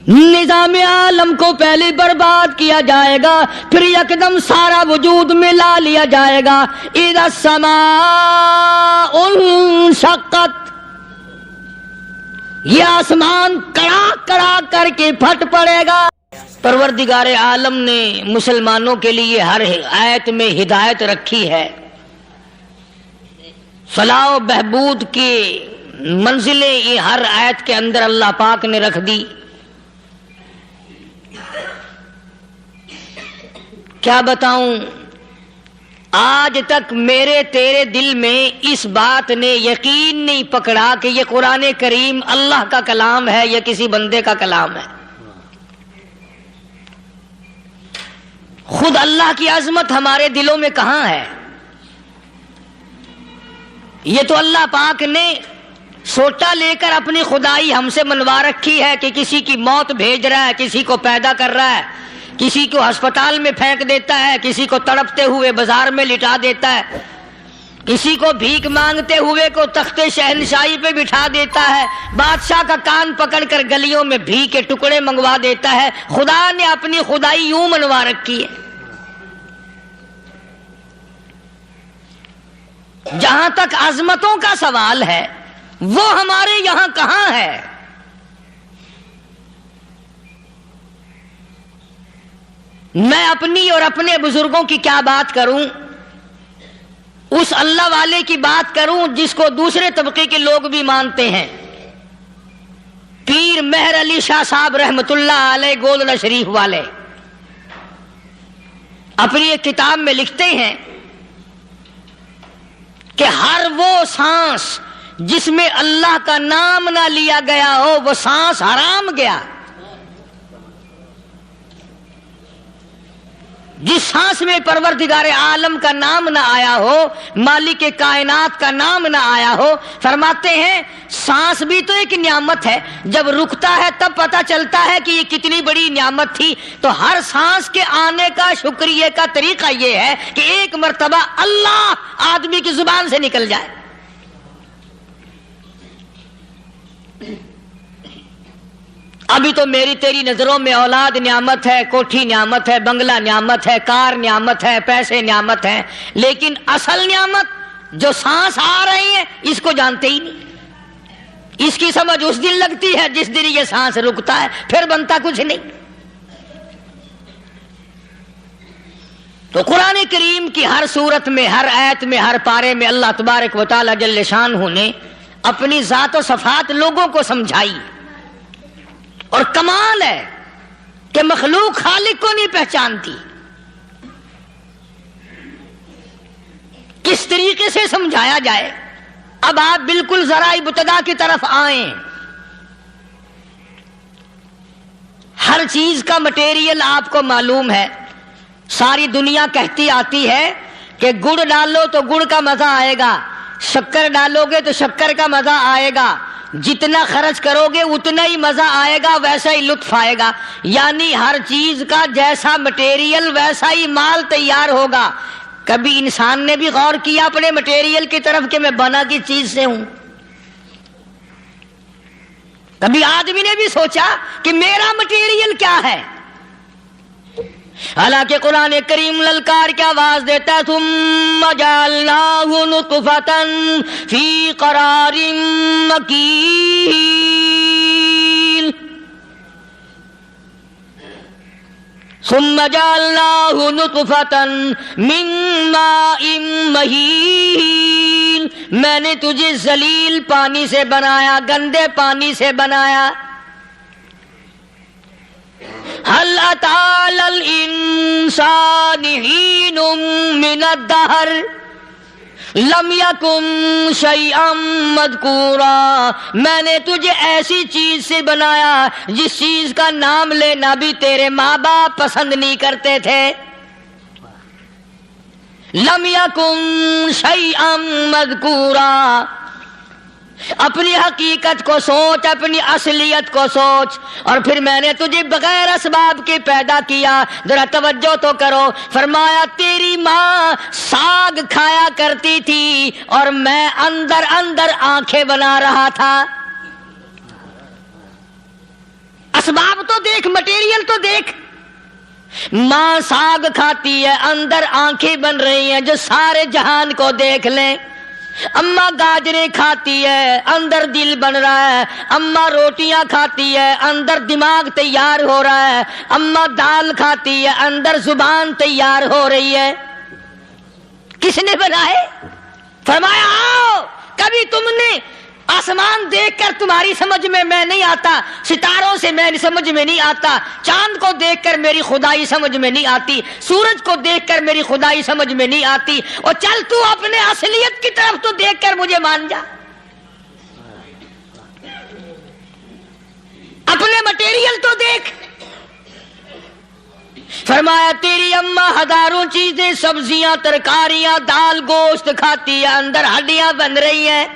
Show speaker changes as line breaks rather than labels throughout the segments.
نظام عالم کو پہلے برباد کیا جائے گا، پھر یکدم سارا وجود ملا لیا جائے گا۔ اذا السماء انشقت، یہ آسمان کڑاک کڑاک کر کے پھٹ پڑے گا۔ پروردگار عالم نے مسلمانوں کے لیے ہر آیت میں ہدایت رکھی ہے، فلاح و بہبود کی منزلیں یہ ہر آیت کے اندر اللہ پاک نے رکھ دی۔ کیا بتاؤں، آج تک میرے تیرے دل میں اس بات نے یقین نہیں پکڑا کہ یہ قرآن کریم اللہ کا کلام ہے یا کسی بندے کا کلام ہے۔ خود اللہ کی عظمت ہمارے دلوں میں کہاں ہے؟ یہ تو اللہ پاک نے سوٹا لے کر اپنی خدائی ہم سے منوا رکھی ہے کہ کسی کی موت بھیج رہا ہے، کسی کو پیدا کر رہا ہے، کسی کو ہسپتال میں پھینک دیتا ہے، کسی کو تڑپتے ہوئے بازار میں لٹا دیتا ہے، کسی کو بھیک مانگتے ہوئے کو تخت شہنشاہی پہ بٹھا دیتا ہے، بادشاہ کا کان پکڑ کر گلیوں میں بھیک کے ٹکڑے منگوا دیتا ہے۔ خدا نے اپنی خدائی یوں منوا رکھی ہے۔ جہاں تک عظمتوں کا سوال ہے وہ ہمارے یہاں کہاں ہے؟ میں اپنی اور اپنے بزرگوں کی کیا بات کروں، اس اللہ والے کی بات کروں جس کو دوسرے طبقے کے لوگ بھی مانتے ہیں۔ پیر مہر علی شاہ صاحب رحمت اللہ علیہ گولڈا شریف والے اپنی ایک کتاب میں لکھتے ہیں کہ ہر وہ سانس جس میں اللہ کا نام نہ لیا گیا ہو وہ سانس حرام گیا۔ جس سانس میں پروردگار عالم کا نام نہ آیا ہو، مالک کائنات کا نام نہ آیا ہو، فرماتے ہیں سانس بھی تو ایک نعمت ہے، جب رکتا ہے تب پتہ چلتا ہے کہ یہ کتنی بڑی نعمت تھی۔ تو ہر سانس کے آنے کا شکریہ کا طریقہ یہ ہے کہ ایک مرتبہ اللہ آدمی کی زبان سے نکل جائے۔ ابھی تو میری تیری نظروں میں اولاد نعمت ہے، کوٹھی نعمت ہے، بنگلہ نعمت ہے، کار نعمت ہے، پیسے نعمت ہیں، لیکن اصل نعمت جو سانس آ رہی ہے اس کو جانتے ہی نہیں۔ اس کی سمجھ اس دن لگتی ہے جس دن یہ سانس رکتا ہے، پھر بنتا کچھ نہیں۔ تو قرآن کریم کی ہر صورت میں، ہر آیت میں، ہر پارے میں اللہ تبارک و تعالی جل شانہ نے اپنی ذات و صفات لوگوں کو سمجھائی۔ اور کمال ہے کہ مخلوق خالق کو نہیں پہچانتی۔ کس طریقے سے سمجھایا جائے؟ اب آپ بالکل ذرا ابتدا کی طرف آئیں۔ ہر چیز کا مٹیریل آپ کو معلوم ہے۔ ساری دنیا کہتی آتی ہے کہ گڑ ڈالو تو گڑ کا مزہ آئے گا، شکر ڈالو گے تو شکر کا مزہ آئے گا، جتنا خرچ کرو گے اتنا ہی مزہ آئے گا، ویسا ہی لطف آئے گا۔ یعنی ہر چیز کا جیسا مٹیریل ویسا ہی مال تیار ہوگا۔ کبھی انسان نے بھی غور کیا اپنے مٹیریل کی طرف کہ میں بنا کس چیز سے ہوں؟ کبھی آدمی نے بھی سوچا کہ میرا مٹیریل کیا ہے؟ حالانکہ قرآن کریم للکار کی آواز دیتا ہے ثم جعلناہ نطفۃ فی قرار مکین، ثم جعلناہ نطفۃ من ماء مہین، میں نے تجھے ذلیل پانی سے بنایا، گندے پانی سے بنایا۔ هل أتى على الإنسان حين من الدهر لم يكن شيئا مذكورا، میں نے تجھے ایسی چیز سے بنایا جس چیز کا نام لینا بھی تیرے ماں باپ پسند نہیں کرتے تھے۔ لم يكن شيئا مذكورا، اپنی حقیقت کو سوچ، اپنی اصلیت کو سوچ۔ اور پھر میں نے تجھے بغیر اسباب کے پیدا کیا۔ ذرا توجہ تو کرو، فرمایا تیری ماں ساگ کھایا کرتی تھی اور میں اندر اندر آنکھیں بنا رہا تھا۔ اسباب تو دیکھ، مٹیریل تو دیکھ. ماں ساگ کھاتی ہے، اندر آنکھیں بن رہی ہیں جو سارے جہان کو دیکھ لیں. اماں گاجریں کھاتی ہے، اندر دل بن رہا ہے. اماں روٹیاں کھاتی ہے، اندر دماغ تیار ہو رہا ہے. اماں دال کھاتی ہے، اندر زبان تیار ہو رہی ہے. کس نے بنائے؟ فرمایا آؤ، کبھی تم نے آسمان دیکھ کر تمہاری سمجھ میں نہیں آتا، ستاروں سے میں سمجھ میں نہیں آتا، چاند کو دیکھ کر میری خدائی سمجھ میں نہیں آتی، سورج کو دیکھ کر میری خدائی سمجھ میں نہیں آتی. اور چل تو اپنے اصلیت کی طرف تو دیکھ کر مجھے مان جا، اپنے مٹیریل تو دیکھ. فرمایا تیری اماں ہزاروں چیزیں، سبزیاں، ترکاریاں، دال، گوشت کھاتی ہے، اندر ہڈیاں بن رہی ہیں.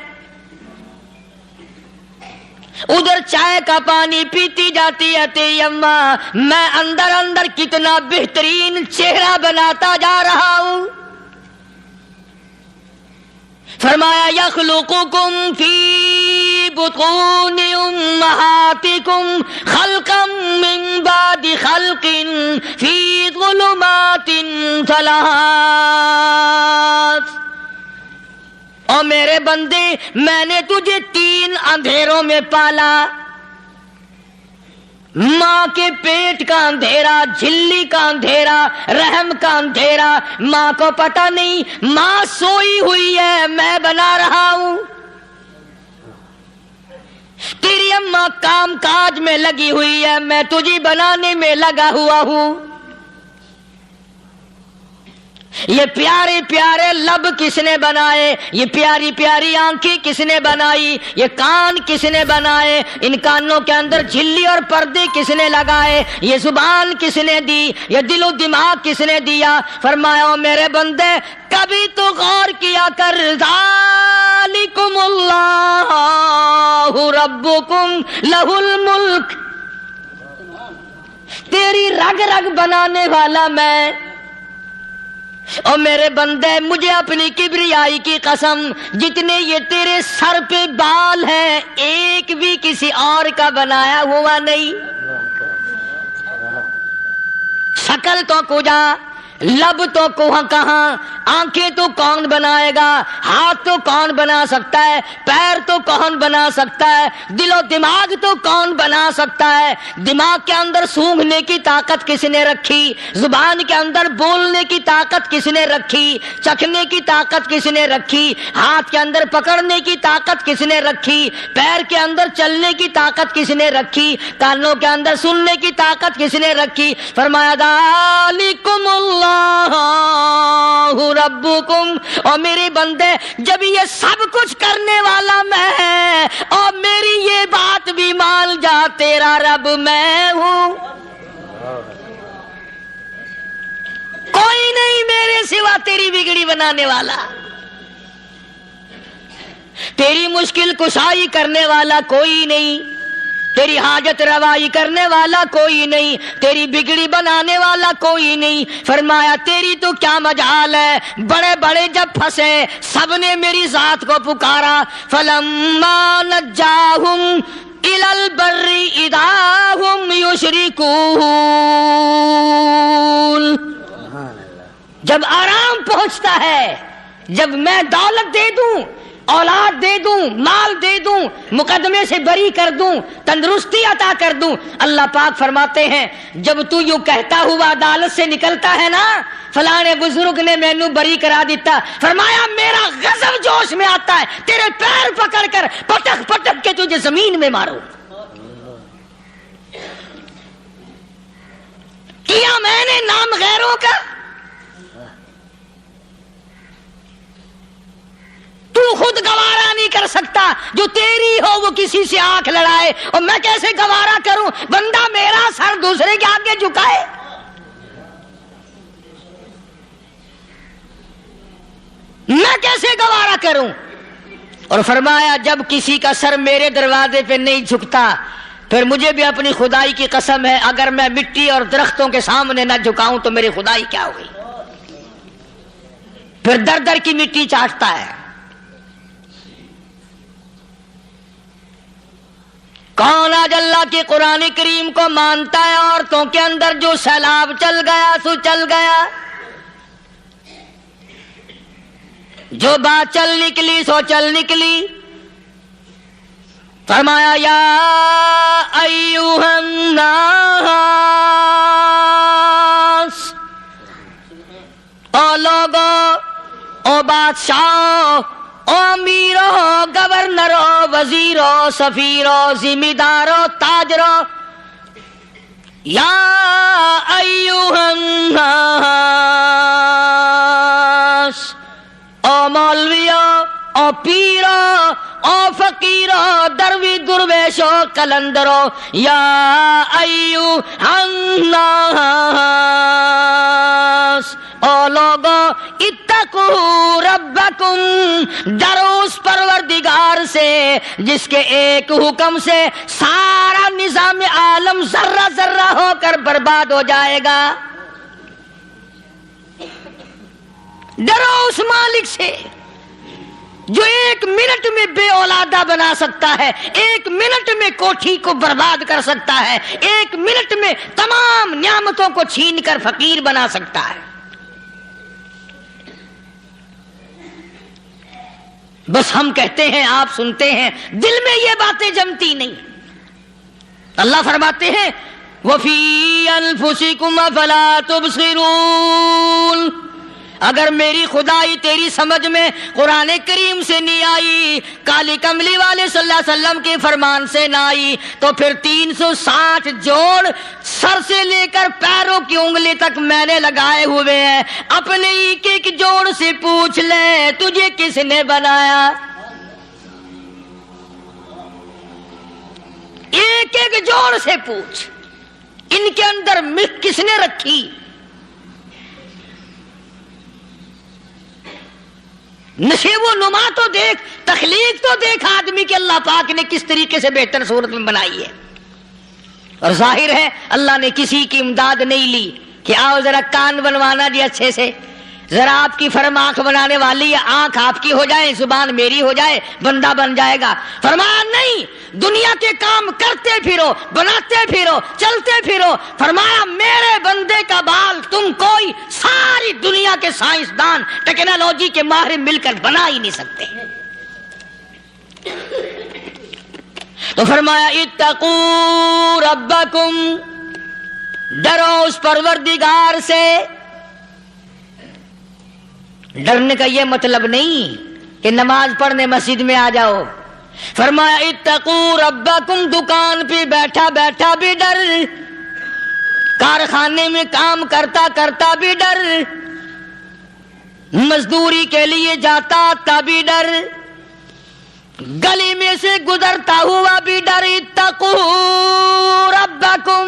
ادھر چائے کا پانی پیتی جاتی ہے تیری اماں، میں اندر اندر کتنا بہترین چہرہ بناتا جا رہا ہوں. فرمایا یخلقکم فی بطون امہاتکم خلقا من بعد خلق فی ظلمات ثلاث. اور میرے بندے، میں نے تجھے 3 اندھیروں میں پالا. ماں کے پیٹ کا اندھیرا، جھلی کا اندھیرا، رحم کا اندھیرا. ماں کو پتہ نہیں، ماں سوئی ہوئی ہے، میں بنا رہا ہوں. تیری اماں کام کاج میں لگی ہوئی ہے، میں تجھے بنانے میں لگا ہوا ہوں. یہ پیارے پیارے لب کس نے بنائے؟ یہ پیاری پیاری آنکھیں کس نے بنائی؟ یہ کان کس نے بنائے؟ ان کانوں کے اندر جھلی اور پردے کس نے لگائے؟ یہ زبان کس نے دی؟ یہ دل و دماغ کس نے دیا؟ فرمایا میرے بندے، کبھی تو غور کیا کر. ذالکم اللہ ربکم لہ الملک. تیری رگ رگ بنانے والا میں. اور میرے بندے، مجھے اپنی کبریائی کی قسم، جتنے یہ تیرے سر پہ بال ہیں، ایک بھی کسی اور کا بنایا ہوا نہیں. شکل تو کجا، لب تو کہاں، آنکھیں تو کون بنائے گا، ہاتھ تو کون بنا سکتا ہے، پیر تو کون بنا سکتا ہے، دل و دماغ تو کون بنا سکتا ہے. دماغ کے اندر سونگھنے کی طاقت کس نے رکھی؟ زبان کے اندر بولنے کی طاقت کس نے رکھی؟ چکھنے کی طاقت کس نے رکھی؟ ہاتھ کے اندر پکڑنے کی طاقت کس نے رکھی؟ پیر کے اندر چلنے کی طاقت کس نے رکھی؟ کانوں کے اندر سننے کی طاقت کس نے رکھی؟ فرمایا ذالکم اللہ ربکم. اور میرے بندے، جب یہ سب کچھ کرنے والا میں، اور میری یہ بات بھی مان جا، تیرا رب میں ہوں. کوئی نہیں میرے سوا تیری بگڑی بنانے والا، تیری مشکل کشائی کرنے والا کوئی نہیں، تیری حاجت روائی کرنے والا کوئی نہیں، تیری بگڑی بنانے والا کوئی نہیں. فرمایا تیری تو کیا مجال ہے، بڑے بڑے جب پھنسے سب نے میری ذات کو پکارا. فلما نجاہم الی البر اذا ہم یشرکون. جب آرام پہنچتا ہے، جب میں دولت دے دوں، اولاد دے دوں، مال دے دوں، مقدمے سے بری کر دوں، تندرستی عطا کر دوں، اللہ پاک فرماتے ہیں جب تو یوں کہتا ہوا عدالت سے نکلتا ہے نا، فلانے بزرگ نے مینوں بری کرا دیتا، فرمایا میرا غضب جوش میں آتا ہے، تیرے پیر پکڑ کر پٹک پٹک کے تجھے زمین میں ماروں. کیا میں نے نام غیروں کا؟ تو خود گوارا نہیں کر سکتا، جو تیری ہو وہ کسی سے آنکھ لڑائے، اور میں کیسے گوارا کروں بندہ میرا سر دوسرے کے آگے جھکائے؟ میں کیسے گوارا کروں؟ اور فرمایا جب کسی کا سر میرے دروازے پہ نہیں جھکتا، پھر مجھے بھی اپنی خدائی کی قسم ہے، اگر میں مٹی اور درختوں کے سامنے نہ جھکاؤں تو میری خدائی کیا ہوئی؟ پھر در در کی مٹی چاٹتا ہے. کون آج اللہ کے قرآن کریم کو مانتا ہے؟ عورتوں کے اندر جو سیلاب چل گیا سو چل گیا، جو بات چل نکلی سو چل نکلی۔ فرمایا یا ایھا الناس، او لوگو، او بادشاہ، او امیرو، گورنرو، وزیرو، سفیرو، ذمہ دارو، تاجرو، یا ایھا الناس، او مولویو، او پیرو، او فقیرو، دروی درویشو، کلندرو، یا ایھا الناس، او لوگو، اتقوا ربکم، ڈرو اس پروردگار سے جس کے ایک حکم سے سارا نظام عالم ذرہ ذرہ ہو کر برباد ہو جائے گا۔ ڈرو اس مالک سے جو ایک منٹ میں بے اولادہ بنا سکتا ہے، ایک منٹ میں کوٹھی کو برباد کر سکتا ہے، ایک منٹ میں تمام نعمتوں کو چھین کر فقیر بنا سکتا ہے۔ بس ہم کہتے ہیں، آپ سنتے ہیں، دل میں یہ باتیں جمتی نہیں۔ اللہ فرماتے ہیں وَفِي أَنفُسِكُمْ أَفَلَا تُبْصِرُونَ، اگر میری خدائی تیری سمجھ میں قرآن کریم سے نہیں آئی، کالی کملی والے صلی اللہ علیہ وسلم کے فرمان سے نہ آئی، تو پھر 360 جوڑ سر سے لے کر پیروں کی انگلی تک میں نے لگائے ہوئے ہیں۔ اپنے ایک ایک جوڑ سے پوچھ لے تجھے کس نے بنایا، ایک ایک جوڑ سے پوچھ، ان کے اندر ملک کس نے رکھی؟ نشیب و نما تو دیکھ، تخلیق تو دیکھ آدمی کے اللہ پاک نے کس طریقے سے بہتر صورت میں بنائی ہے۔ اور ظاہر ہے اللہ نے کسی کی امداد نہیں لی کہ آؤ ذرا کان بنوانا جی اچھے سے، ذرا آپ کی فرم آنکھ بنانے والی ہے، آنکھ آپ کی ہو جائے، زبان میری ہو جائے، بندہ بن جائے گا۔ فرمایا نہیں، دنیا کے کام کرتے پھرو، بناتے پھرو، چلتے پھرو۔ فرمایا میرے بندے کا بال تم کوئی ساری دنیا کے سائنسدان ٹیکنالوجی کے ماہر مل کر بنا ہی نہیں سکتے۔ تو فرمایا اتقوا ربکم، ڈرو اس پروردگار سے۔ ڈرنے کا یہ مطلب نہیں کہ نماز پڑھنے مسجد میں آ جاؤ۔ فرمایا اتقوا ربکم، دکان پہ بیٹھا بیٹھا بھی ڈر، کارخانے میں کام کرتا کرتا بھی ڈر، مزدوری کے لیے جاتا تبھی ڈر، گلی میں سے گزرتا ہوا بھی ڈر۔ اتقوا ربکم،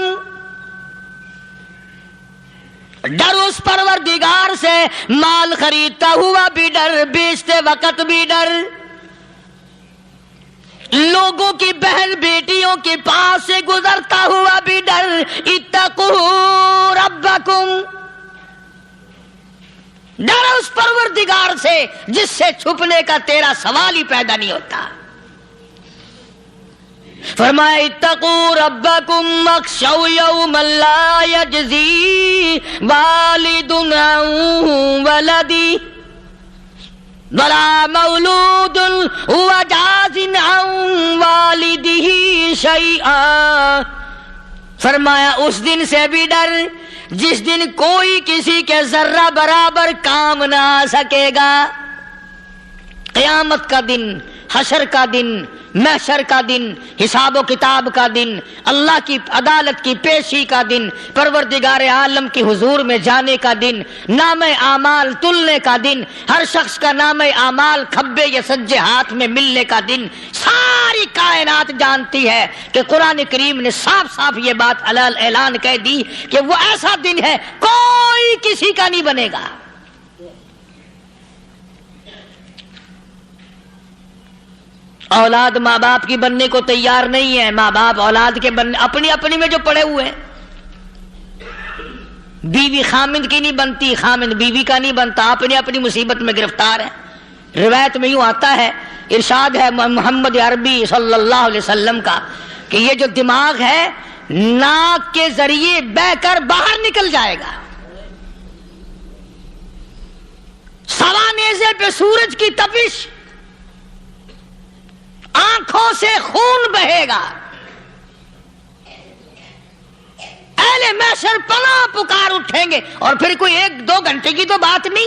ڈر اس پروردگار سے، مال خریدتا ہوا بھی ڈر، بیچتے وقت بھی ڈر، لوگوں کی بہن بیٹیوں کے پاس سے گزرتا ہوا بھی ڈر۔ اتقوا ربکم، ڈر اس پروردگار سے جس سے چھپنے کا تیرا سوال ہی پیدا نہیں ہوتا۔ فرمایا اتقوا ربکم واخشوا یوما لا یجزی والد عن ولدہ ولا مولود هو جاز عن والدہ شیئا۔ فرمایا اس دن سے بھی ڈر جس دن کوئی کسی کے ذرہ برابر کام نہ آ سکے گا۔ قیامت کا دن، حشر کا دن، محشر کا دن، حساب و کتاب کا دن، اللہ کی عدالت کی پیشی کا دن، پروردگار عالم کے حضور میں جانے کا دن، نام اعمال تلنے کا دن، ہر شخص کا نام اعمال کھبے یا سجے ہاتھ میں ملنے کا دن۔ ساری کائنات جانتی ہے کہ قرآن کریم نے صاف صاف یہ بات اعلان کہہ دی کہ وہ ایسا دن ہے کوئی کسی کا نہیں بنے گا۔ اولاد ماں باپ کی بننے کو تیار نہیں ہے، ماں باپ اولاد کے بننے اپنی میں جو پڑے ہوئے ہیں۔ بیوی خامند کی نہیں بنتی، خامند بیوی کا نہیں بنتا، اپنی مصیبت میں گرفتار ہے۔ روایت میں یوں آتا ہے، ارشاد ہے محمد عربی صلی اللہ علیہ وسلم کا، کہ یہ جو دماغ ہے ناک کے ذریعے بہ کر باہر نکل جائے گا. سوا نیزے پہ سورج کی تپش، آنکھوں سے خون بہے گا. اہل محشر پناہ پکار اٹھیں گے. اور پھر کوئی 1-2 گھنٹے کی تو بات نہیں.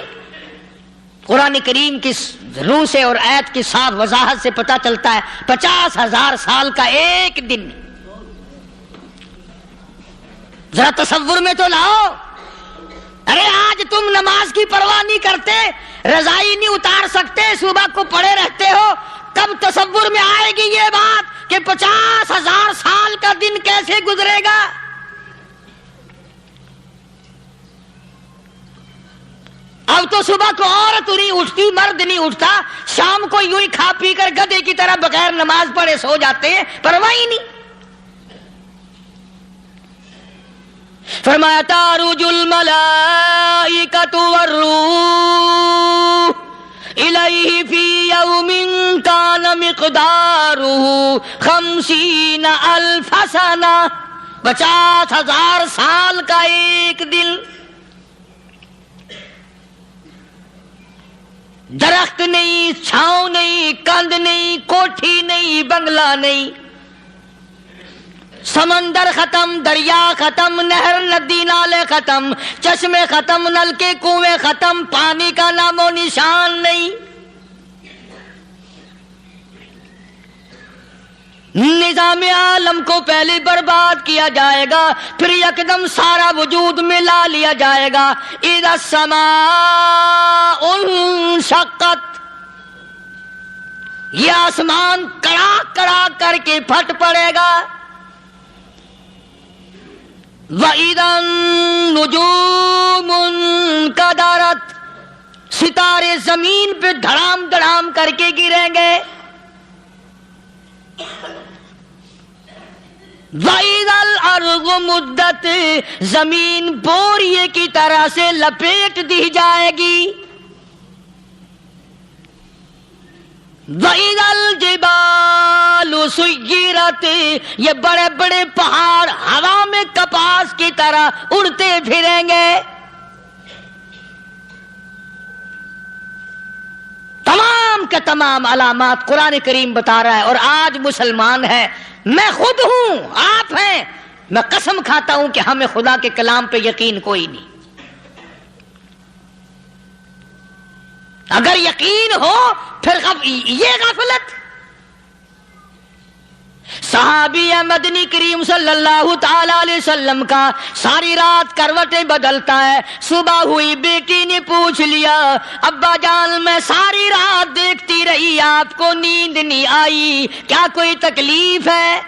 قرآن کریم کی روح سے اور آیت کی صاف وضاحت سے پتہ چلتا ہے 50,000 سال کا ایک دن. ذرا تصور میں تو لاؤ. ارے آج تم نماز کی پرواہ نہیں کرتے، رضائی نہیں اتار سکتے، صبح کو پڑے رہتے ہو، کب تصور میں آئے گی یہ بات کہ 50,000 سال کا دن کیسے گزرے گا؟ اب تو صبح کو عورت نہیں اٹھتی، مرد نہیں اٹھتا، شام کو یوں ہی کھا پی کر گدھے کی طرح بغیر نماز پڑھے سو جاتے ہیں، پرواہ ہی نہیں. فرمایا تعرج الملائکۃ والروح الیہ فی یوم کان مقدارہ 50,000 سنہ. 50,000 سال کا ایک دن. درخت نہیں، چھاؤں نہیں، کند نہیں، کوٹھی نہیں، بنگلہ نہیں، سمندر ختم، دریا ختم، نہر ندی نالے ختم، چشمے ختم، نلکے کنویں ختم، پانی کا نام و نشان نہیں. نظام عالم کو پہلے برباد کیا جائے گا، پھر یکدم سارا وجود ملا لیا جائے گا. اذا السماء انشقت، یہ آسمان کڑاک کڑاک کر کے پھٹ پڑے گا. وَإِذَا النُّجُومُ انْكَدَرَتْ، ستارے زمین پہ دھڑام دھڑام کر کے گریں گے. وَإِذَا الْأَرْضُ مُدَّتْ، زمین بوریے کی طرح سے لپیٹ دی جائے گی. وَإِذَا الْجِبَالُ سُيِّرَتْ، یہ بڑے بڑے پہاڑ ہوا میں کپاس کی طرح اڑتے پھریں گے. تمام کے تمام علامات قرآن کریم بتا رہا ہے. اور آج مسلمان ہے، میں خود ہوں، آپ ہیں، میں قسم کھاتا ہوں کہ ہمیں خدا کے کلام پہ یقین کوئی نہیں. اگر یقین ہو پھر یہ غفلت. صحابی مدنی کریم صلی اللہ تعالی علیہ وسلم کا ساری رات کروٹیں بدلتا ہے. صبح ہوئی بیٹی نے پوچھ لیا، ابا جان میں ساری رات دیکھتی رہی، آپ کو نیند نہیں آئی، کیا کوئی تکلیف ہے؟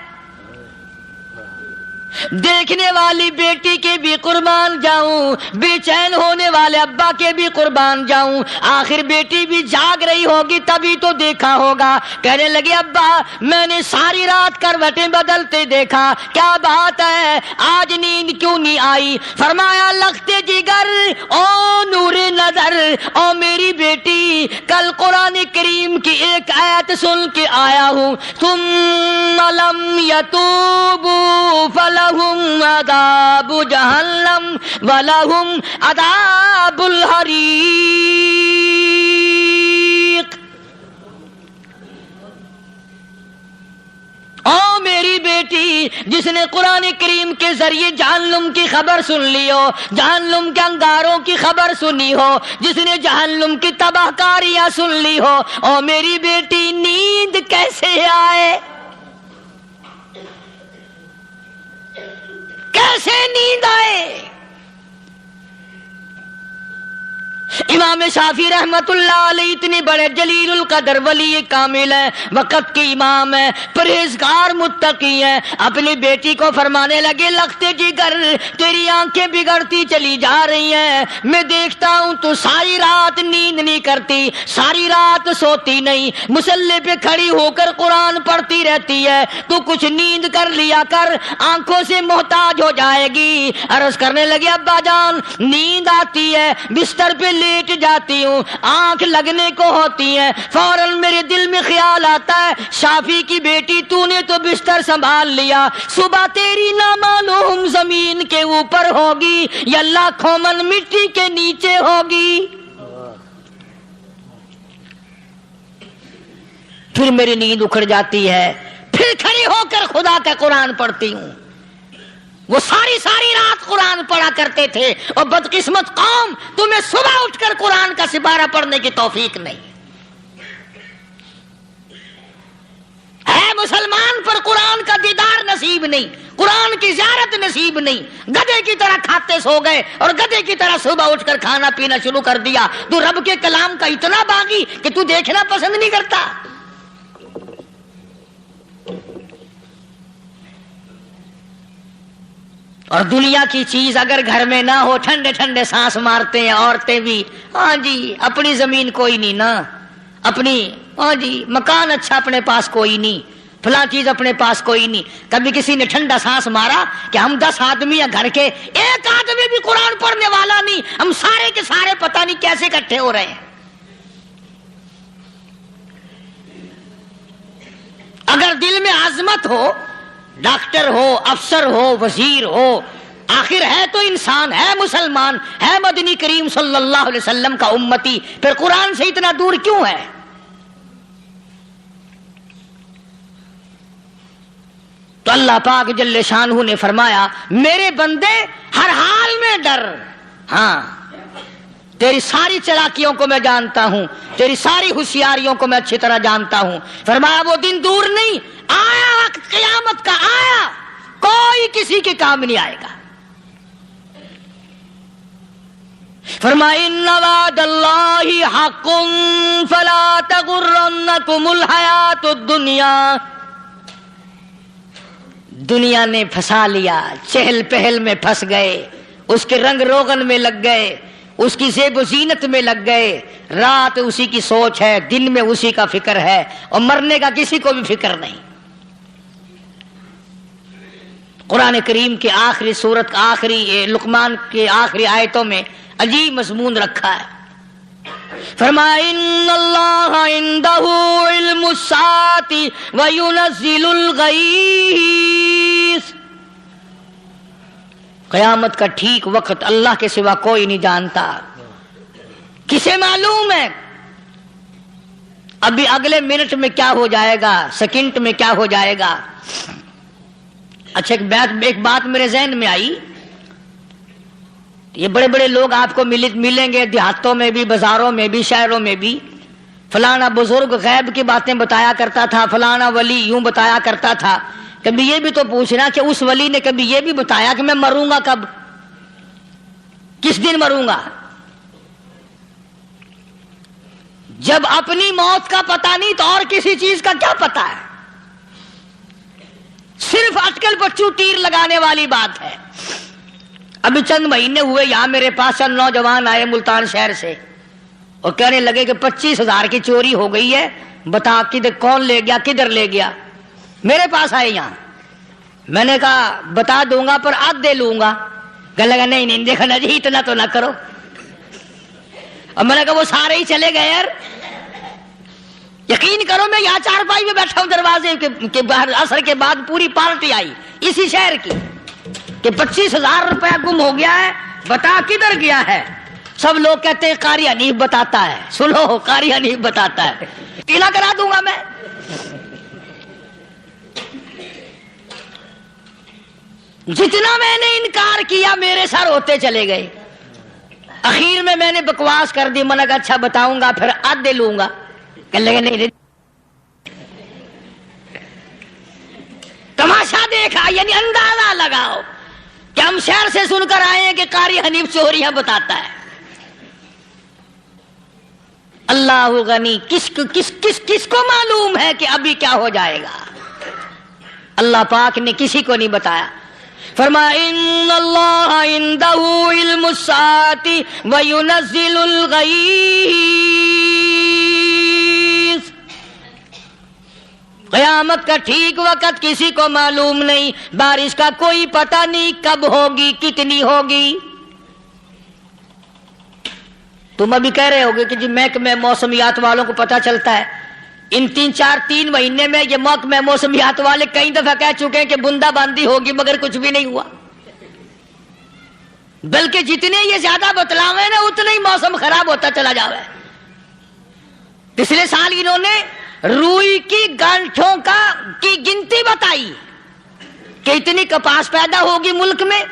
دیکھنے والی بیٹی کے بھی قربان جاؤں، بے چین ہونے والے ابا کے بھی قربان جاؤں. آخر بیٹی بھی جاگ رہی ہوگی تبھی تو دیکھا ہوگا. کہنے لگے ابا میں نے ساری رات کروٹیں بدلتے دیکھا، کیا بات ہے، آج نیند کیوں نہیں آئی؟ فرمایا لختے جگر او نور نظر، او میری بیٹی کل قرآن کریم کی ایک آیت سن کے آیا ہوں، ثم لم یتوبوا فلہم عذاب جہنم ولہم عذاب الحریق. او میری بیٹی جس نے قرآن کریم کے ذریعے جہنم کی خبر سن لی ہو، جہنم کے انگاروں کی خبر سنی ہو، جس نے جہنم کی تباہ کاریاں سن لی ہو، او میری بیٹی نیند کیسے آئے؟ کیسے نیند آئے؟ امام شافعی رحمت اللہ علیہ اتنے بڑے جلیل القدر ولی کامل ہے، وقت کے امام ہے، پرہیزگار متقی ہے. اپنی بیٹی کو فرمانے لگے لختے جگر تیری آنکھیں بگڑتی چلی جا رہی ہیں، میں دیکھتا ہوں تو ساری رات نیند نہیں کرتی، ساری رات سوتی نہیں، مصلی پہ کھڑی ہو کر قرآن پڑھتی رہتی ہے، تو کچھ نیند کر لیا کر، آنکھوں سے محتاج ہو جائے گی. عرض کرنے لگے ابا جان نیند آتی ہے، بستر پہ لیٹ مٹ جاتی ہوں، آنکھ لگنے کو ہوتی ہے، فوراً میرے دل میں خیال آتا ہے شافی کی بیٹی تو نے تو بستر سنبھال لیا، صبح تیری نامعلوم زمین کے اوپر ہوگی یا لاکھوں من مٹی کے نیچے ہوگی۔ پھر میری نیند اکھڑ جاتی ہے، پھر کھڑی ہو کر خدا کا قرآن پڑھتی ہوں۔ وہ ساری رات قرآن پڑھا کرتے تھے، اور بدقسمت قوم، تمہیں صبح اٹھ کر قرآن کا سپارہ پڑھنے کی توفیق نہیں ہے۔ مسلمان پر قرآن کا دیدار نصیب نہیں، قرآن کی زیارت نصیب نہیں، گدھے کی طرح کھاتے سو گئے اور گدھے کی طرح صبح اٹھ کر کھانا پینا شروع کر دیا۔ تو رب کے کلام کا اتنا باغی کہ تو دیکھنا پسند نہیں کرتا۔ اور دنیا کی چیز اگر گھر میں نہ ہو، ٹھنڈے ٹھنڈے سانس مارتے ہیں عورتیں بھی، ہاں جی اپنی زمین کوئی نہیں نا، اپنی ہاں جی مکان اچھا اپنے پاس کوئی نہیں، فلاں چیز اپنے پاس کوئی نہیں۔ کبھی کسی نے ٹھنڈا سانس مارا کہ ہم 10 آدمی ہیں گھر کے، ایک آدمی بھی قرآن پڑھنے والا نہیں، ہم سارے کے سارے پتہ نہیں کیسے اکٹھے ہو رہے ہیں۔ اگر دل میں عظمت ہو، ڈاکٹر ہو، افسر ہو، وزیر ہو، آخر ہے تو انسان، ہے مسلمان، ہے مدنی کریم صلی اللہ علیہ وسلم کا امتی، پھر قرآن سے اتنا دور کیوں ہے؟ تو اللہ پاک جل شانہ نے فرمایا میرے بندے ہر حال میں ڈر، ہاں تیری ساری چلاکیوں کو میں جانتا ہوں، تیری ساری ہوشیاریوں کو میں اچھی طرح جانتا ہوں۔ فرمایا وہ دن دور نہیں، آیا وقت قیامت کا، آیا، کوئی کسی کے کام نہیں آئے گا۔ فرمایا ان وعد اللہ حق فلا تغرنکم الحیات الدنیا۔ دنیا نے پھنسا لیا، چہل پہل میں پھنس گئے، اس کے رنگ روغن میں لگ گئے، اس کی زیب و زینت میں لگ گئے، رات اسی کی سوچ ہے، دن میں اسی کا فکر ہے، اور مرنے کا کسی کو بھی فکر نہیں۔ قرآن کریم کے آخری سورت کا آخری لقمان کے آخری آیتوں میں عجیب مضمون رکھا ہے۔ فرمایا ان اللہ عندہ علم الساعۃ وینزل الغیث۔ قیامت کا ٹھیک وقت اللہ کے سوا کوئی نہیں جانتا۔ کسے معلوم ہے ابھی اگلے منٹ میں کیا ہو جائے گا، سیکنڈ میں کیا ہو جائے گا؟ اچھا ایک بات میرے ذہن میں آئی، یہ بڑے بڑے لوگ آپ کو ملیں گے دیہاتوں میں بھی، بازاروں میں بھی، شہروں میں بھی، فلانا بزرگ غیب کی باتیں بتایا کرتا تھا، فلانا ولی یوں بتایا کرتا تھا۔ کبھی یہ بھی تو پوچھنا کہ اس ولی نے کبھی یہ بھی بتایا کہ میں مروں گا کب، کس دن مروں گا؟ جب اپنی موت کا پتہ نہیں تو اور کسی چیز کا کیا پتہ ہے؟ صرف اٹکل پچو تیر لگانے والی بات ہے۔ ابھی چند مہینے ہوئے یہاں میرے پاس چند نوجوان آئے ملتان شہر سے اور کہنے لگے کہ 25,000 کی چوری ہو گئی ہے، بتا کدھر کون لے گیا، کدھر لے گیا؟ میرے پاس آئے یہاں، میں نے کہا بتا دوں گا پر آدھے لوں گا۔ کہنے لگا نہیں نہیں دیکھا نا جی اتنا تو نہ کرو۔ اور میں نے کہا وہ سارے ہی چلے گئے یار، یقین کرو میں یہاں چارپائی میں بیٹھا ہوں دروازے کے باہر، عصر کے بعد پوری پارٹی آئی اسی شہر کی کہ 25,000 روپیہ گم ہو گیا ہے، بتا کدھر گیا ہے؟ سب لوگ کہتے ہیں قاری حنیف بتاتا ہے، سنو قاری حنیف بتاتا ہے، قلعہ کرا دوں گا میں۔ جتنا میں نے انکار کیا میرے سر ہوتے چلے گئے، اخیر میں نے بکواس کر دی، میں نے کہا اچھا بتاؤں گا پھر آدھے لوں گا۔ کہنے لگے نہیں تماشا دیکھا، یعنی اندازہ لگاؤ کہ ہم شہر سے سن کر آئے ہیں کہ قاری حنیف چوریاں بتاتا ہے۔ اللہ غنی، کس کو معلوم ہے کہ ابھی کیا ہو جائے گا؟ اللہ پاک نے کسی کو نہیں بتایا۔ فرمایا ان اللہ عندہ علم الساعۃ وینزل الغیث۔ قیامت کا ٹھیک وقت کسی کو معلوم نہیں، بارش کا کوئی پتہ نہیں کب ہوگی، کتنی ہوگی۔ تم ابھی کہہ رہے ہوگے کہ جی محکمہ موسمیات والوں کو پتا چلتا ہے، ان 3 مہینے میں یہ محکمہ موسمیات والے کئی دفعہ کہہ چکے ہیں کہ بندہ باندی ہوگی، مگر کچھ بھی نہیں ہوا، بلکہ جتنے یہ زیادہ بتلاوے نا اتنا ہی موسم خراب ہوتا چلا جا رہا ہے۔ پچھلے سال انہوں نے روئی کی گانٹھوں کی گنتی بتائی کہ اتنی کپاس پیدا ہوگی ملک میں،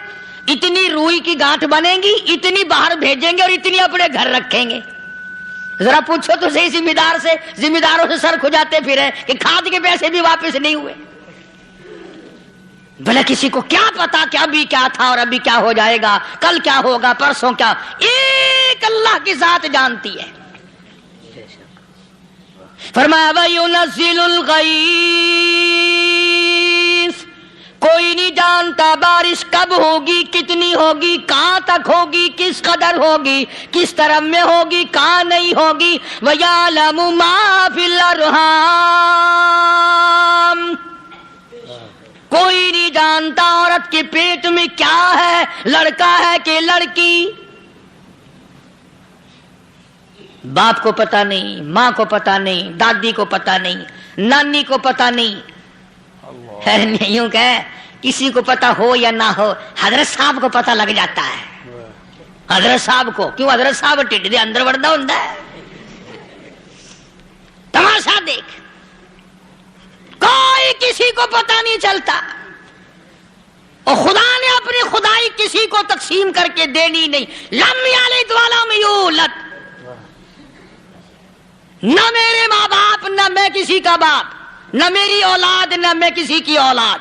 اتنی روئی کی گانٹھ بنے گی، اتنی باہر بھیجیں گے اور اتنی اپنے گھر رکھیں گے۔ ذرا پوچھو تو صحیح ذمہ داروں سے سر کھجاتے پھرے کہ کھاد کے پیسے بھی واپس نہیں ہوئے۔ بھلا کسی کو کیا پتا کہ ابھی کیا تھا اور ابھی کیا ہو جائے گا، کل کیا ہوگا، پرسوں کیا، ایک اللہ کی ذات جانتی ہے۔ فرمایا وَيُنَزِّلُ الْغَيْثَ، کوئی نہیں جانتا بارش کب ہوگی، کتنی ہوگی، کہاں تک ہوگی، کس قدر ہوگی، کس طرف میں ہوگی، کہاں نہیں ہوگی۔ وَيَعْلَمُ مَا فِي الْأَرْحَامِ، کوئی نہیں جانتا عورت کے پیٹ میں کیا ہے، لڑکا ہے کہ لڑکی۔ باپ کو پتا نہیں، ماں کو پتا نہیں، دادی کو پتا نہیں، نانی کو پتا نہیں، یوں کہ کسی کو پتا ہو یا نہ ہو، حضرت صاحب کو پتا لگ جاتا ہے۔ حضرت صاحب کو کیوں؟ حضرت صاحب ٹھڈ دے اندر وڑدا ہوندا ہے۔ تماشا دیکھ، کوئی کسی کو پتا نہیں چلتا، اور خدا نے اپنی خدائی کسی کو تقسیم کر کے دینی نہیں۔ لم یلد ولم یولد، نہ میرے ماں باپ، نہ میں کسی کا باپ، نہ میری اولاد، نہ میں کسی کی اولاد۔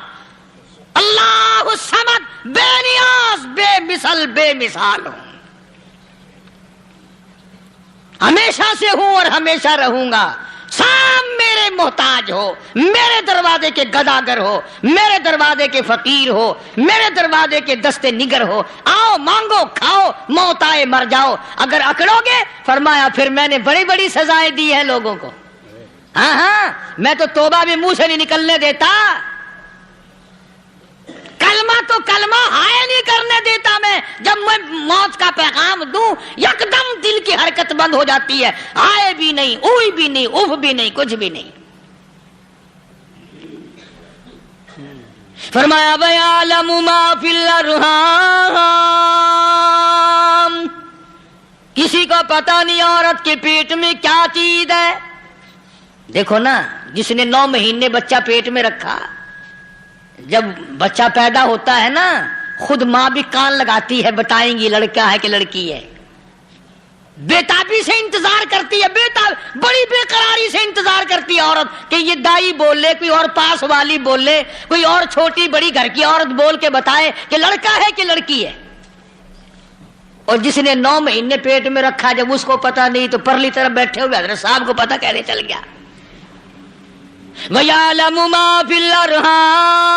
اللہ الصمد، بے نیاز، بے مثل، بے مثال ہوں، ہمیشہ سے ہوں اور ہمیشہ رہوں گا۔ سام میرے محتاج ہو، میرے دروازے کے گداگر ہو، میرے دروازے کے فقیر ہو، میرے دروازے کے دستے نگر ہو، آؤ مانگو کھاؤ، موت آئے مر جاؤ۔ اگر اکڑو گے، فرمایا پھر میں نے بڑی بڑی سزائیں دی ہیں لوگوں کو۔ ہاں میں تو توبہ بھی منہ سے نہیں نکلنے دیتا، کلمہ تو کلمہ ہائے نہیں کرنے دیتا میں۔ جب میں موت کا پیغام دوں یکدم دل کی حرکت بند ہو جاتی ہے، ہائے بھی نہیں، اوئی بھی نہیں، اف بھی نہیں، کچھ بھی نہیں۔ فرمایا وَيَعْلَمُ مَا فِي الْأَرْحَامِ، کسی کو پتا نہیں عورت کے پیٹ میں کیا چیز ہے۔ دیکھو نا، جس نے 9 مہینے بچہ پیٹ میں رکھا، جب بچہ پیدا ہوتا ہے نا، خود ماں بھی کان لگاتی ہے، بتائیں گی لڑکا ہے کہ لڑکی ہے۔ بےتابی سے انتظار کرتی ہے، بڑی بے قراری سے انتظار کرتی ہے عورت کہ یہ دائی بول لے، کوئی اور پاس والی بول لے، کوئی اور چھوٹی بڑی گھر کی عورت بول کے بتائے کہ لڑکا ہے کہ لڑکی ہے۔ اور جس نے 9 مہینے پیٹ میں رکھا، جب اس کو پتا نہیں تو پرلی طرف بیٹھے ہوئے حضرت صاحب کو پتا کیسے چل گیا۔ وَيَعْلَمُ مَا فِي الْأَرْحَامِ،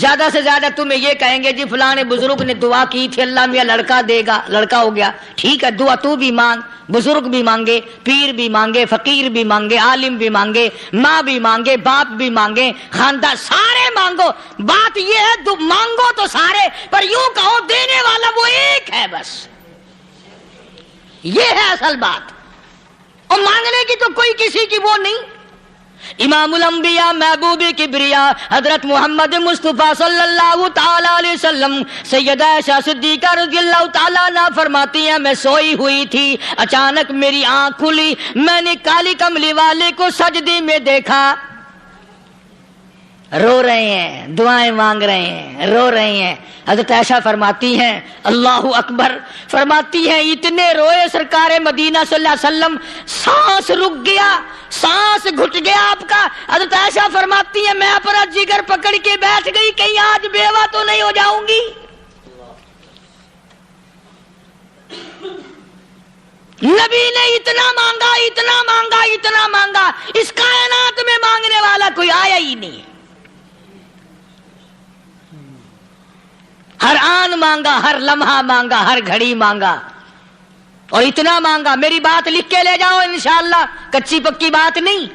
زیادہ سے زیادہ تمہیں یہ کہیں گے جی فلاں بزرگ نے دعا کی تھی، اللہ میاں لڑکا دے گا، لڑکا ہو گیا، ٹھیک ہے، دعا تو بھی مانگ، بزرگ بھی مانگے، پیر بھی مانگے، فقیر بھی مانگے، عالم بھی مانگے، ماں بھی مانگے، باپ بھی مانگے، خاندان سارے مانگو۔ بات یہ ہے مانگو تو سارے، پر یوں کہو دینے والا وہ ایک ہے بس، یہ ہے اصل بات۔ اور مانگنے کی تو کوئی کسی کی وہ نہیں۔ امام الانبیاء محبوب کبریا حضرت محمد مصطفیٰ صلی اللہ تعالی علیہ وسلم سیدہ عائشہ صدیقہ رضی اللہ تعالیٰ عنہا فرماتی ہیں میں سوئی ہوئی تھی، اچانک میری آنکھ کھلی، میں نے کالی کملی والے کو سجدے میں دیکھا، رو رہے ہیں، دعائیں مانگ رہے ہیں، رو رہے ہیں۔ حضرت عائشہ فرماتی ہیں اللہ اکبر، فرماتی ہیں اتنے روئے سرکار مدینہ صلی اللہ علیہ وسلم، سانس رک گیا، سانس گھٹ گیا آپ کا۔ حضرت عائشہ فرماتی ہیں میں اپنا جگر پکڑ کے بیٹھ گئی، کہیں آج بیوہ تو نہیں ہو جاؤں گی۔ نبی نے اتنا مانگا، اتنا مانگا، اتنا مانگا، اس کائنات میں مانگنے والا کوئی آیا ہی نہیں۔ ہر آن مانگا، ہر لمحہ مانگا، ہر گھڑی مانگا، اور اتنا مانگا۔ میری بات لکھ کے لے جاؤ انشاءاللہ، کچی پکی بات نہیں۔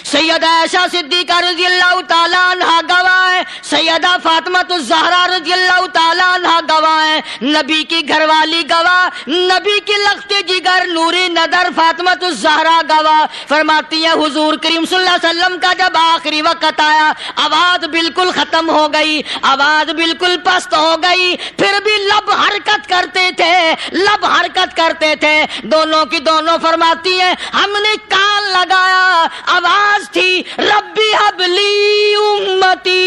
سیدہ عائشہ صدیقہ رضی اللہ تعالیٰ عنہا گواہ ہے، سیدہ فاطمہ الزہرا رضی اللہ تعالیٰ عنہا گواہ ہے، نبی کی گھر والی گواہ، نبی کی لخت جگر نوری نظر فاطمہ الزہرا گواہ، فرماتی ہیں حضور کریم صلی اللہ علیہ وسلم کا جب آخری وقت آیا، آواز بالکل ختم ہو گئی، آواز بالکل پست ہو گئی، پھر بھی لب حرکت کرتے تھے، لب حرکت کرتے تھے، دونوں کی دونوں فرماتی ہیں ہم نے کان لگایا، آواز تھی ربی حبلی امتی،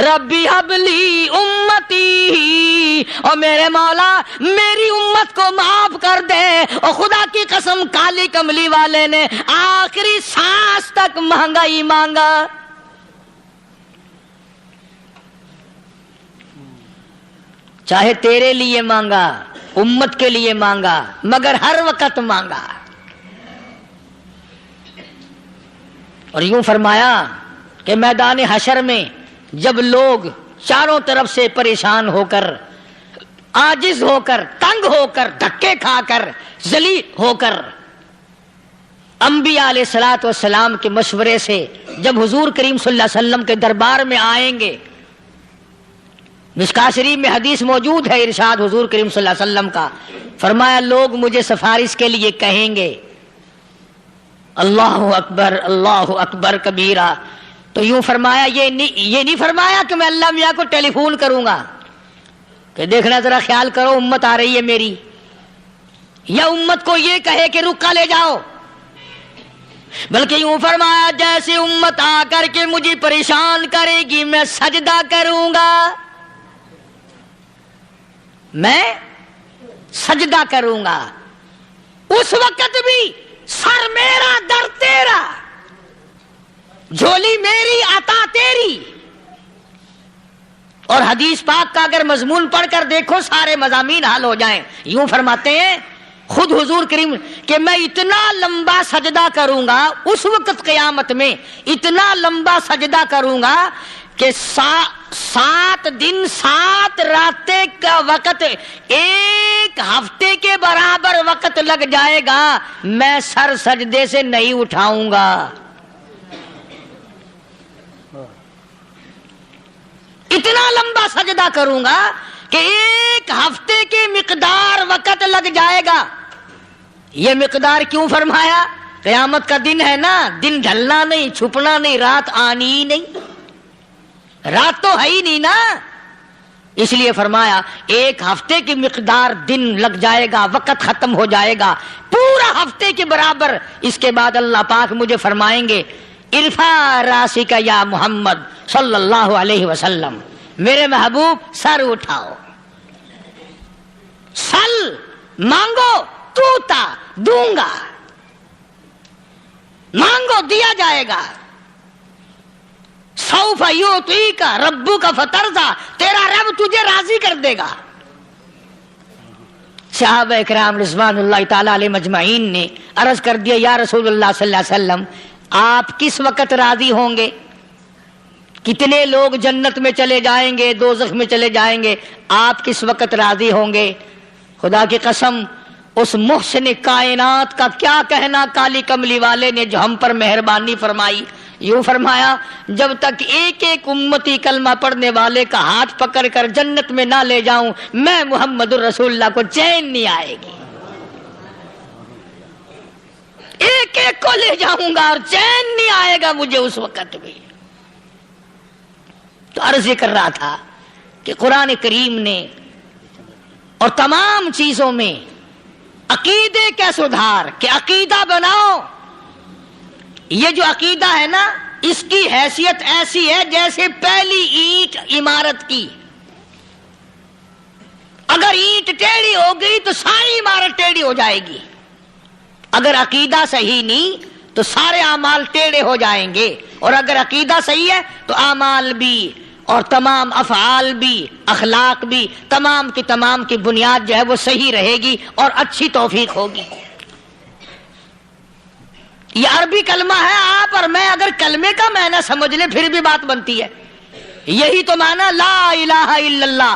ربی حبلی امتی، اور میرے مولا میری امت کو معاف کر دے، اور خدا کی قسم کالی کملی والے نے آخری سانس تک مانگا ہی مانگا۔ چاہے تیرے لیے مانگا، امت کے لیے مانگا، مگر ہر وقت مانگا۔ اور یوں فرمایا کہ میدان حشر میں جب لوگ چاروں طرف سے پریشان ہو کر، عاجز ہو کر، تنگ ہو کر، دھکے کھا کر، ذلیل ہو کر، انبیاء علیہ الصلوۃ والسلام کے مشورے سے جب حضور کریم صلی اللہ علیہ وسلم کے دربار میں آئیں گے، مشکاۃ شریف میں حدیث موجود ہے، ارشاد حضور کریم صلی اللہ علیہ وسلم کا، فرمایا لوگ مجھے سفارش کے لیے کہیں گے اللہ اکبر کبیرہ، تو یوں فرمایا یہ نہیں فرمایا کہ میں اللہ میاں کو ٹیلی فون کروں گا کہ دیکھنا ذرا خیال کرو امت آ رہی ہے میری، یا امت کو یہ کہے کہ رکا لے جاؤ، بلکہ یوں فرمایا جیسے امت آ کر کے مجھے پریشان کرے گی میں سجدہ کروں گا، میں سجدہ کروں گا، اس وقت بھی سر میرا در تیرا، جھولی میری عطا تیری۔ اور حدیث پاک کا اگر مضمون پڑھ کر دیکھو سارے مضامین حل ہو جائیں۔ یوں فرماتے ہیں خود حضور کریم کہ میں اتنا لمبا سجدہ کروں گا اس وقت قیامت میں، اتنا لمبا سجدہ کروں گا کہ 7 دن 7 راتیں کا وقت 1 ہفتے کے برابر وقت لگ جائے گا، میں سر سجدے سے نہیں اٹھاؤں گا۔ اتنا لمبا سجدہ کروں گا کہ 1 ہفتے کے مقدار وقت لگ جائے گا۔ یہ مقدار کیوں فرمایا؟ قیامت کا دن ہے نا، دن ڈھلنا نہیں، چھپنا نہیں، رات آنی ہی نہیں، رات تو ہے ہی نہیں نا، اس لیے فرمایا 1 ہفتے کی مقدار دن لگ جائے گا، وقت ختم ہو جائے گا پورا ہفتے کے برابر۔ اس کے بعد اللہ پاک مجھے فرمائیں گے ارفع راسک یا محمد صلی اللہ علیہ وسلم، میرے محبوب سر اٹھاؤ، سل مانگو توتا دوں گا، مانگو دیا جائے گا، سوف یعطیک ربک فترضی، تیرا رب تجھے راضی کر دے گا۔ صحابہ اکرام رضوان اللہ تعالی علیہ مجمعین نے عرض کر دیا یا رسول اللہ صلی اللہ علیہ وسلم آپ کس وقت راضی ہوں گے؟ کتنے لوگ جنت میں چلے جائیں گے، دوزخ میں چلے جائیں گے، آپ کس وقت راضی ہوں گے؟ خدا کی قسم اس محسن کائنات کا کیا کہنا کالی کملی والے نے جو ہم پر مہربانی فرمائی۔ یوں فرمایا جب تک ایک ایک امتی کلمہ پڑھنے والے کا ہاتھ پکڑ کر جنت میں نہ لے جاؤں میں محمد الرسول اللہ کو چین نہیں آئے گی، ایک ایک کو لے جاؤں گا اور چین نہیں آئے گا مجھے اس وقت بھی۔ تو عرض یہ کر رہا تھا کہ قرآن کریم نے اور تمام چیزوں میں عقیدے کا سدھار کہ عقیدہ بناؤ، یہ جو عقیدہ ہے نا اس کی حیثیت ایسی ہے جیسے پہلی اینٹ عمارت کی، اگر اینٹ ٹیڑھی ہو گئی تو ساری عمارت ٹیڑھی ہو جائے گی، اگر عقیدہ صحیح نہیں تو سارے اعمال ٹیڑھے ہو جائیں گے، اور اگر عقیدہ صحیح ہے تو اعمال بھی اور تمام افعال بھی اخلاق بھی تمام کی بنیاد جو ہے وہ صحیح رہے گی اور اچھی توفیق ہوگی۔ یہ عربی کلمہ ہے، آپ اور میں اگر کلمے کا معنی سمجھ لیں پھر بھی بات بنتی ہے، یہی تو معنی لا الہ الا اللہ،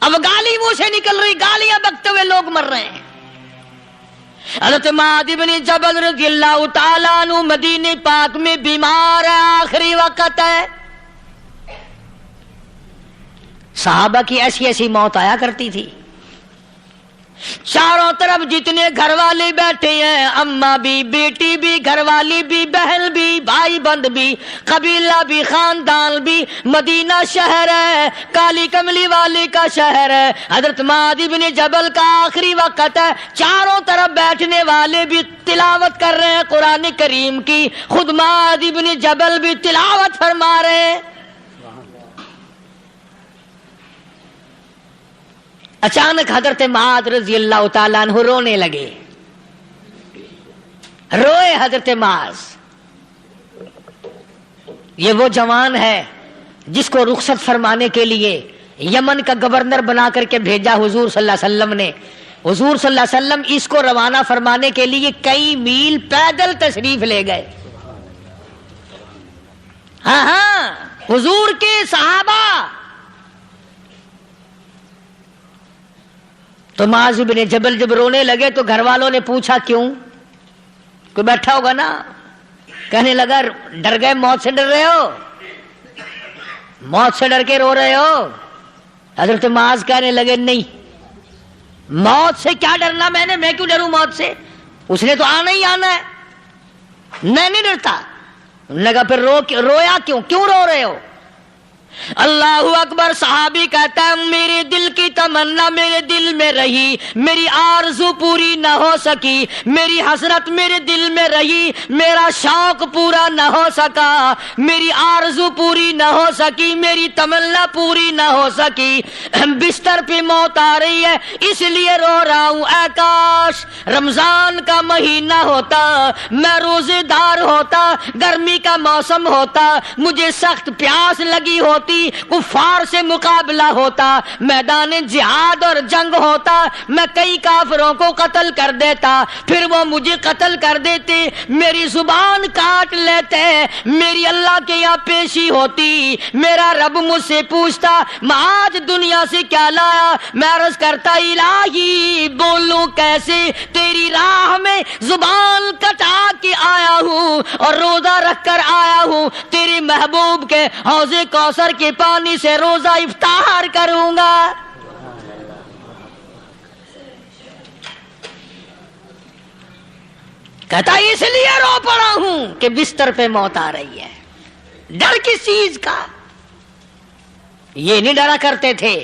اب گالی منہ سے نکل رہی، گالیاں بکتے ہوئے لوگ مر رہے ہیں۔ حضرت معاذ بن جبل رضی اللہ تعالیٰ عنہ مدینہ پاک میں بیمار ہے، آخری وقت ہے۔ صحابہ کی ایسی ایسی موت آیا کرتی تھی، چاروں طرف جتنے گھر والے بیٹھے ہیں، اماں بھی، بیٹی بھی، گھر والی بھی، بہن بھی، بھائی بند بھی، قبیلہ بھی، خاندان بھی، مدینہ شہر ہے، کالی کملی والے کا شہر ہے۔ حضرت معاذ بن جبل کا آخری وقت ہے، چاروں طرف بیٹھنے والے بھی تلاوت کر رہے ہیں قرآن کریم کی، خود معاذ بن جبل بھی تلاوت فرما رہے ہیں۔ اچانک حضرت معاذ رضی اللہ تعالیٰ عنہ رونے لگے، روئے حضرت معاذ۔ یہ وہ جوان ہے جس کو رخصت فرمانے کے لیے یمن کا گورنر بنا کر کے بھیجا حضور صلی اللہ علیہ وسلم نے۔ حضور صلی اللہ علیہ وسلم اس کو روانہ فرمانے کے لیے کئی میل پیدل تشریف لے گئے۔ ہاں حضور کے صحابہ۔ تو معاذ بن جبل جب رونے لگے تو گھر والوں نے پوچھا کیوں؟ کوئی بیٹھا ہوگا نا، کہنے لگا ڈر گئے، موت سے ڈر رہے ہو، موت سے ڈر کے رو رہے ہو؟ حضرت معاذ کہنے لگے نہیں، موت سے کیا ڈرنا، میں کیوں ڈروں موت سے، اس نے تو آنا ہی آنا ہے، میں نہیں ڈرتا۔ انہوں نے کہا پھر رویا کیوں رو رہے ہو؟ اللہ اکبر۔ صحابی کہتا ہے میرے دل کی تمنا میرے دل میں رہی، میری آرزو پوری نہ ہو سکی، میری حسرت میرے دل میں رہی، میرا شوق پورا نہ ہو سکا، میری آرزو پوری نہ ہو سکی، میری تمنا پوری نہ ہو سکی، بستر پہ موت آ رہی ہے اس لیے رو رہا ہوں۔ اے کاش رمضان کا مہینہ ہوتا، میں روزے دار ہوتا، گرمی کا موسم ہوتا، مجھے سخت پیاس لگی ہوتی، کفار سے مقابلہ ہوتا، میدان جہاد اور جنگ ہوتا، میں کئی کافروں کو قتل کر دیتا، پھر وہ مجھے قتل کر دیتے، میری زبان کاٹ لیتے، میری اللہ کے یہاں پیشی ہوتی، میرا رب مجھ سے پوچھتا معاذ دنیا سے کیا لایا؟ میں عرض کرتا الہی بولوں کیسے، تیری راہ میں زبان کٹا کے آیا ہوں اور روزہ رکھ کر آیا ہوں، تیرے محبوب کے حوض کوثر کے پانی سے روزہ افطار کروں گا۔ کہتا اس لیے رو پڑا ہوں کہ بستر پہ موت آ رہی ہے۔ ڈر کس چیز کا؟ یہ نہیں ڈرا کرتے تھے۔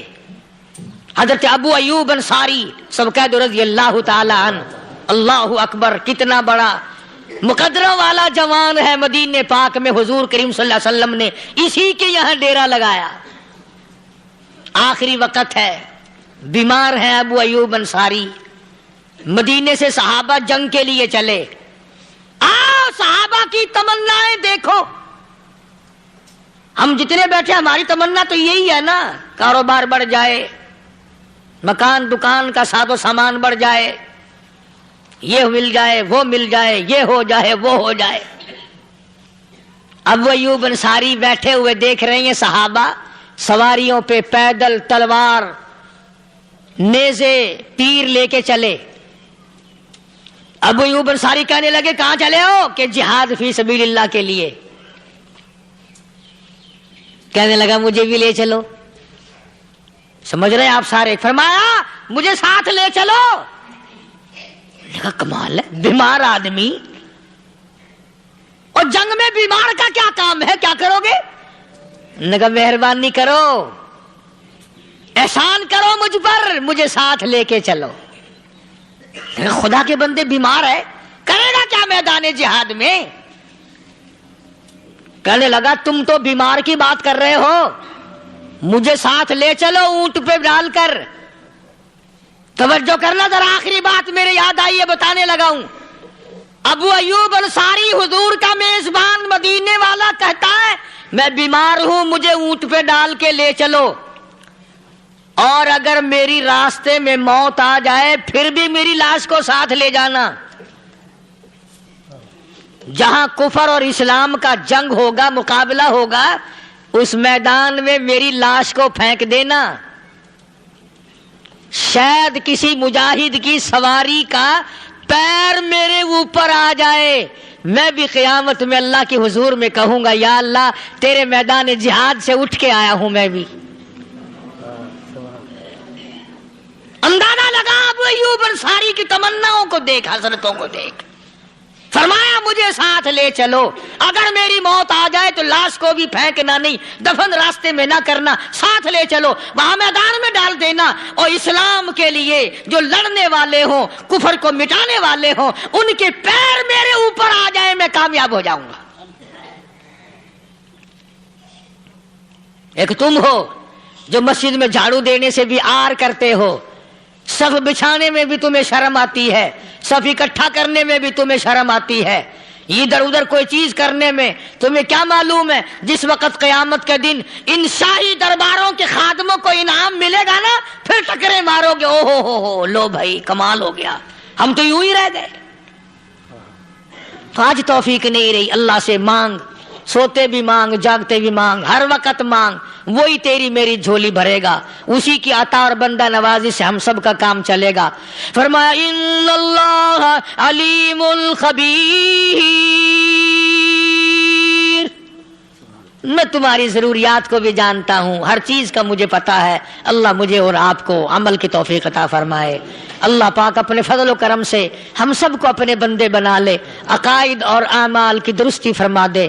حضرت ابو ایوب انصاری سب کہہ دو رضی اللہ تعالی عنہ۔ اللہ اکبر، کتنا بڑا مقدرہ والا جوان ہے۔ مدینہ پاک میں حضور کریم صلی اللہ علیہ وسلم نے اسی کے یہاں ڈیرا لگایا۔ آخری وقت ہے، بیمار ہے ابو ایوب انصاری۔ مدینے سے صحابہ جنگ کے لیے چلے۔ آؤ صحابہ کی تمنائیں دیکھو، ہم جتنے بیٹھے ہماری تمنا تو یہی ہے نا، کاروبار بڑھ جائے، مکان دکان کا ساز و سامان بڑھ جائے، یہ مل جائے وہ مل جائے، یہ ہو جائے وہ ہو جائے۔ ابو ایوب انصاری بیٹھے ہوئے دیکھ رہے ہیں صحابہ سواریوں پہ پیدل، تلوار، نیزے، تیر لے کے چلے۔ ابو ایوب انصاری کہنے لگے کہاں چلے ہو؟ کہ جہاد فی سبیل اللہ کے لیے۔ کہنے لگا مجھے بھی لے چلو۔ سمجھ رہے ہیں آپ سارے؟ فرمایا مجھے ساتھ لے چلو۔ کہا کمال ہے، بیمار آدمی اور جنگ میں بیمار کا کیا کام ہے، کیا کرو گے؟ نے کہا مہربانی کرو، احسان کرو مجھ پر، مجھے ساتھ لے کے چلو۔ خدا کے بندے بیمار ہے، کرے گا کیا میدان جہاد میں؟ کہنے لگا تم تو بیمار کی بات کر رہے ہو، مجھے ساتھ لے چلو اونٹ پہ ڈال کر۔ توجہ کرنا ذرا، آخری بات میرے یاد آئی ہے، بتانے لگا ہوں۔ ابو ایوب انصاری حضور کا میزبان مدینے والا کہتا ہے میں بیمار ہوں، مجھے اونٹ پہ ڈال کے لے چلو، اور اگر میری راستے میں موت آ جائے پھر بھی میری لاش کو ساتھ لے جانا۔ جہاں کفر اور اسلام کا جنگ ہوگا، مقابلہ ہوگا، اس میدان میں میری لاش کو پھینک دینا۔ شاید کسی مجاہد کی سواری کا پیر میرے اوپر آ جائے، میں بھی قیامت میں اللہ کے حضور میں کہوں گا یا اللہ تیرے میدان جہاد سے اٹھ کے آیا ہوں میں بھی۔ اندازہ لگا ابو ایوب انصاری کی تمناؤں کو دیکھ، حسرتوں کو دیکھ، فرمایا مجھے ساتھ لے چلو، اگر میری موت آ جائے تو لاش کو بھی پھینکنا نہیں، دفن راستے میں نہ کرنا، ساتھ لے چلو، وہاں میدان میں ڈال دینا، اور اسلام کے لیے جو لڑنے والے ہوں، کفر کو مٹانے والے ہوں، ان کے پیر میرے اوپر آ جائے میں کامیاب ہو جاؤں گا۔ ایک تم ہو جو مسجد میں جھاڑو دینے سے بھی آر کرتے ہو، صف بچھانے میں بھی تمہیں شرم آتی ہے، صف اکٹھا کرنے میں بھی تمہیں شرم آتی ہے، ادھر ادھر کوئی چیز کرنے میں تمہیں کیا معلوم ہے جس وقت قیامت کے دن ان شاہی درباروں کے خادموں کو انعام ملے گا نا، پھر ٹکرے مارو گے، او ہو لو بھائی کمال ہو گیا، ہم تو یوں ہی رہ گئے۔ تو آج توفیق نہیں رہی، اللہ سے مانگ، سوتے بھی مانگ، جاگتے بھی مانگ، ہر وقت مانگ، وہی تیری میری جھولی بھرے گا، اسی کی عطا اور بندہ نوازی سے ہم سب کا کام چلے گا۔ فرمایا ان اللہ علیم خبیر، میں تمہاری ضروریات کو بھی جانتا ہوں، ہر چیز کا مجھے پتا ہے۔ اللہ مجھے اور آپ کو عمل کی توفیق عطا فرمائے۔ اللہ پاک اپنے فضل و کرم سے ہم سب کو اپنے بندے بنا لے، عقائد اور اعمال کی درستی فرما دے۔